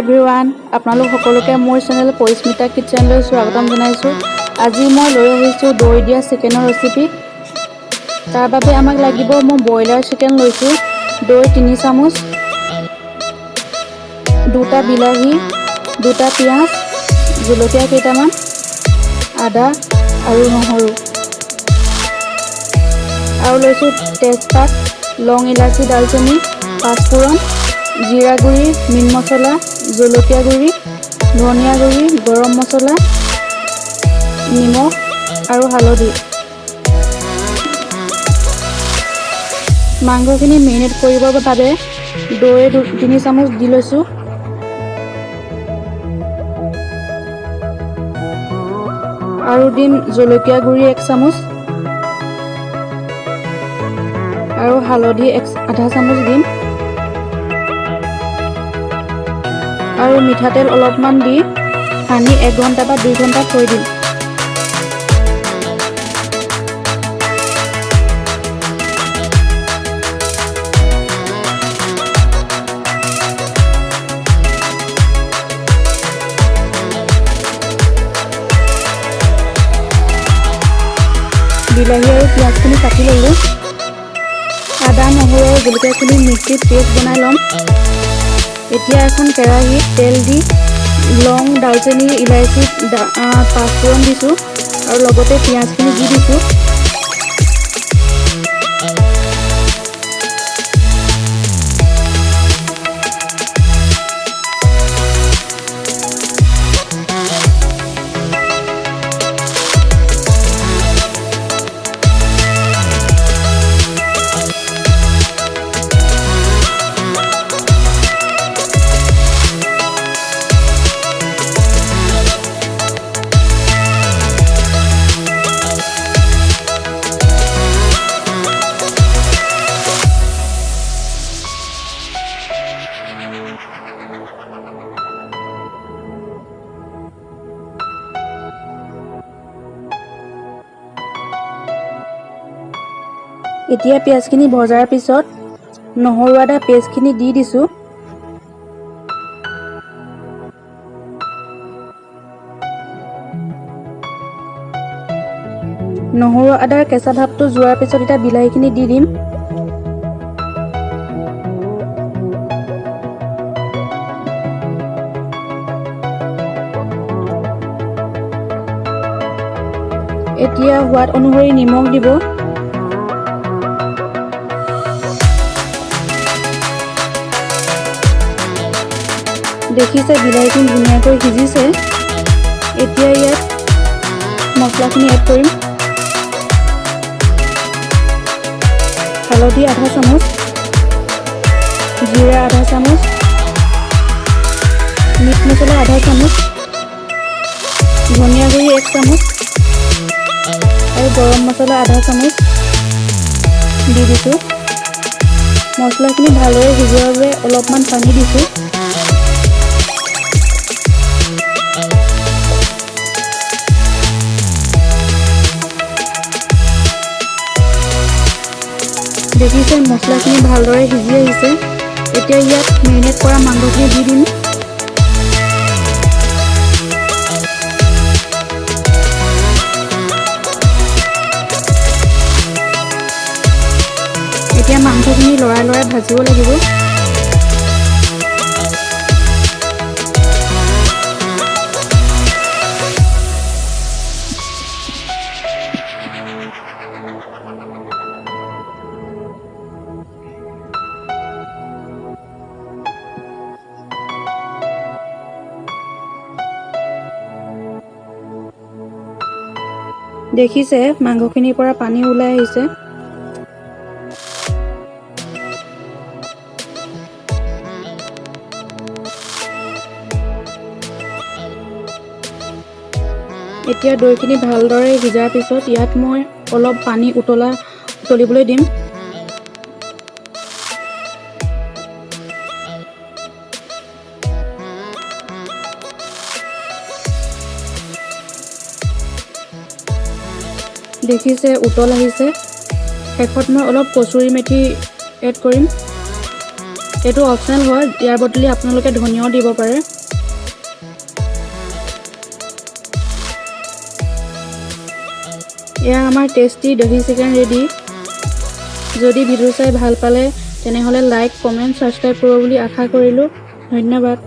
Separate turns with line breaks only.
Everyone, আপোনালোক সকলোকে মোৰ চেনেল পৰিস্মিতা কিচেনলৈ স্বাগতম জনাইছোঁ। আজি মই লৈ আহিছোঁ দৈ দিয়া চিকেনৰ ৰেচিপি। তাৰ বাবে আমাক লাগিব, মই ব্ৰইলাৰ চিকেন লৈছোঁ, দৈ 3 চামুচ, 2টা বিলাহী, 2টা পিঁয়াজ, জলকীয়া কেইটামান, আদা আৰু নহৰু, আৰু লৈছোঁ তেজপাত, লং, ইলাচি, দালচেনি, পাঁচফোৰণ, জিৰা গুড়ি, মিট মছলা, জলকীয়া গুড়ি, ধনিয়া গুড়ি, গৰম মছলা, নিমখ আৰু হালধি। মাংসখিনি মেৰিনেট কৰিবৰ বাবে দৈ 3 চামুচ দি লৈছোঁ। আৰু দিম জলকীয়া গুড়ি 1 চামুচ আৰু হালধি আধা চামুচ দিম, আৰু মিঠাতেল অলপমান দি সানি 1 ঘণ্টা বা 2 ঘণ্টা থৈ দিম। বিলাহী আৰু পিঁয়াজখিনি কাটি ল'লোঁ। আদা, নহৰু আৰু জলকীয়াখিনি মিক্সিত পেষ্ট বনাই ল'ম। এতিয়া এখন কেৰাহীত তেল দি লং, দালচেনি, ইলাচি, পাঁচফোৰণ দিছোঁ আৰু লগতে পিঁয়াজখিনি দি দিছোঁ। এতিয়া পিঁয়াজখিনি ভজাৰ পিছত নহৰু আদা পেষ্টখিনি দি দিছোঁ। নহৰু আদাৰ কেঁচা ভাৱটো যোৱাৰ পিছত এতিয়া বিলাহীখিনি দি দিম। এতিয়া সোৱাদ অনুসৰি নিমখ দিব। দেখিছে বিলাহীখিনি ধুনীয়াকৈ সিজিছে। এতিয়া ইয়াত মছলাখিনি এড কৰিম। হালধি আধা চামুচ, জিৰা আধা চামুচ, মিট মছলা আধা চামুচ, ধনিয়া গুড়ি 1 চামুচ আৰু গৰম মছলা আধা চামুচ দি দিছোঁ। মছলাখিনি ভালদৰে সিজোৱাৰ বাবে অলপমান পানী দিছোঁ। দেখিছে মছলাখিনি ভালদৰে সিজি আহিছে। এতিয়া ইয়াত মেৰিনেট কৰা মাংসখিনি দি দিম। এতিয়া মাংসখিনি লৰাই লৰাই ভাজিব লাগিব। দেখিছে মাংসখিনিৰ পৰা পানী ওলাই আহিছে। এতিয়া দৈখিনি ভালদৰে সিজাৰ পিছত ইয়াত মই অলপ পানী উতলিবলৈ দিম। দেখিছে উতল আহিছে। শেষত মই অলপ কচুৰি মেথি এড কৰিম। এইটো অপচনেল হয়, ইয়াৰ বদলি আপোনালোকে ধনিয়াও দিব পাৰে। এয়া আমাৰ টেষ্টি দহি চিকেন ৰেডি। যদি ভিডিঅ' চাই ভাল পালে তেনেহ'লে লাইক, কমেণ্ট, ছাবস্ক্ৰাইব কৰিব বুলি আশা কৰিলোঁ। ধন্যবাদ।